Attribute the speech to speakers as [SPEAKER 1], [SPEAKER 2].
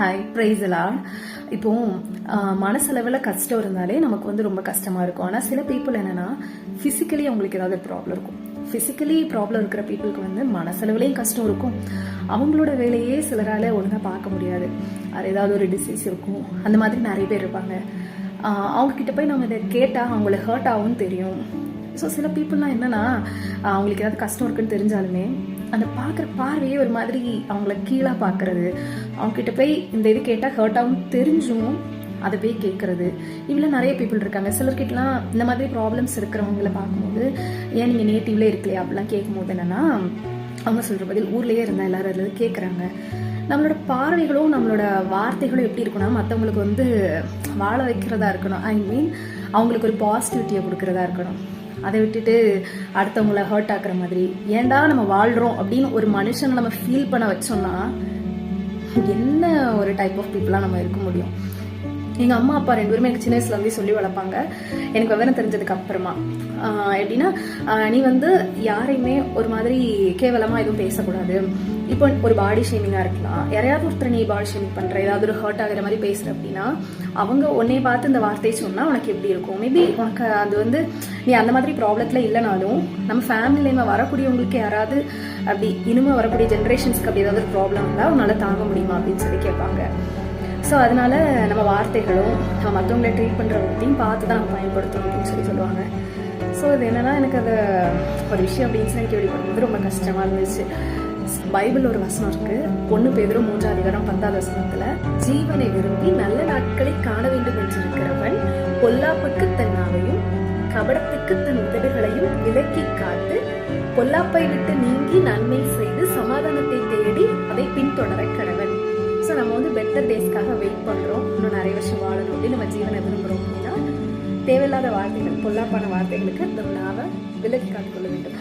[SPEAKER 1] Hi price எல்லாம். இப்போ மனசளவில் கஷ்டம் இருந்தாலே நமக்கு வந்து ரொம்ப கஷ்டமா இருக்கும். ஆனால் சில பீப்புள் என்னன்னா ஃபிசிக்கலி அவங்களுக்கு ஏதாவது ப்ராப்ளம் இருக்கும். ஃபிசிக்கலி ப்ராப்ளம் இருக்கிற பீப்புளுக்கு வந்து மனசளவுலேயும் கஷ்டம் இருக்கும். அவங்களோட வேலையே சிலரால் ஒழுங்காக பார்க்க முடியாது. அது ஏதாவது ஒரு டிசீஸ் இருக்கும். அந்த மாதிரி நிறைய பேர் இருப்பாங்க. அவங்கக்கிட்ட போய் நம்ம இதை கேட்டால் அவங்கள ஹர்ட் ஆகும்னு தெரியும். ஸோ சில பீப்புளெலாம் என்னென்னா அவங்களுக்கு ஏதாவது கஷ்டம் இருக்குன்னு தெரிஞ்சாலுமே அந்த பார்க்குற பார்வையே ஒரு மாதிரி அவங்கள கீழே பார்க்கறது, அவங்ககிட்ட போய் இந்த இது கேட்டால் ஹர்ட் ஆகும் தெரிஞ்சும் அதை போய் கேட்குறது, இவ்வளோ நிறைய பீப்புள் இருக்காங்க. சிலர்கிட்டலாம் இந்த மாதிரி ப்ராப்ளம்ஸ் இருக்கிறவங்கள பார்க்கும்போது ஏன் நீங்கள் நேட்டிவ்ல இருக்கலையா அப்படிலாம் கேட்கும்போது என்னென்னா அவங்க சொல்கிற பதில் ஊர்லேயே இருந்தால் எல்லாரும் அதில் கேட்குறாங்க. நம்மளோட பார்வைகளும் நம்மளோட வார்த்தைகளும் எப்படி இருக்குன்னா மற்றவங்களுக்கு வந்து வாழ வைக்கிறதா இருக்கணும். ஐ மீன் அவங்களுக்கு ஒரு பாசிட்டிவிட்டியை கொடுக்குறதா இருக்கணும். அதை விட்டுட்டு அடுத்தவங்களை ஹர்ட் ஆக்குற மாதிரி ஏன்டா நம்ம வாழ்கிறோம் அப்படின்னு ஒரு மனுஷனை நம்ம ஃபீல் பண்ண வச்சோம்னா என்ன ஒரு டைப் ஆஃப் பீப்புளாக நம்ம இருக்க முடியும். எங்கள் அம்மா அப்பா ரெண்டு பேருமே எனக்கு சின்ன வயசுல வந்து சொல்லி வளர்ப்பாங்க. எனக்கு விவரம் தெரிஞ்சதுக்கு அப்புறமா எப்படின்னா நீ வந்து யாரையுமே ஒரு மாதிரி கேவலமாக எதுவும் பேசக்கூடாது. இப்போ ஒரு பாடி ஷேமிங்காக இருக்கலாம், யாரையாவது ஒருத்தர் நீ பாடி ஷேமிங் பண்ணுற, ஏதாவது ஒரு ஹர்ட் ஆகிற மாதிரி பேசுகிற அப்படின்னா அவங்க உன்னை பார்த்து இந்த வார்த்தையை சொன்னால் உனக்கு எப்படி இருக்கும்? மேபி உனக்கு அது வந்து நீ அந்த மாதிரி ப்ராப்ளத்தில் இல்லைனாலும் நம்ம ஃபேமிலியிலேயுமே வரக்கூடியவங்களுக்கு யாராவது அப்படி இனிமே வரக்கூடிய ஜென்ரேஷன்ஸ்க்கு அப்படி ஏதாவது ஒரு ப்ராப்ளம் இருந்தால் உன்னால் தாங்க முடியுமா அப்படின்னு சொல்லி கேட்பாங்க. ஸோ அதனால நம்ம வார்த்தைகளும் நம்ம மற்றவங்களை ட்ரீட் பண்ணுற விதத்தையும் பார்த்து தான் நம்ம பயன்படுத்தணும் அப்படின்னு சொல்லுவாங்க. ஸோ அது என்னென்னா எனக்கு அது ஒரு விஷயம் அப்படின்னு சொல்லி கேள்விப்படுறது ரொம்ப கஷ்டமாக இருந்துச்சு. பைபிள் ஒரு வசனம் இருக்கு, 1 பேதுரு 3:10 ஜீவனை விரும்பி நல்ல நாட்களை காண வேண்டும் என்றிருக்கிறவன் பொல்லாப்புக்கு தன் நாவையும் கபடத்துக்கு தன் உதடுகளையும் விலக்கி காத்து பொல்லாப்பை விட்டு நீங்கி நன்மை செய்து சமாதானத்தை தேடி அதை பின்தொடர கடவன். ஸோ நம்ம வந்து பெட்டர் டேஸ்க்காக வெயிட் பண்றோம், இன்னும் நிறைய வருஷம் வாழணும் அப்படின்னு நம்ம ஜீவனை விரும்புறோம் அப்படின்னா தேவையில்லாத வார்த்தைகள், பொல்லாப்பான வார்த்தைகளுக்கு நம்ம நாவை விலக்கி காத்துக்கொள்ள வேண்டும்.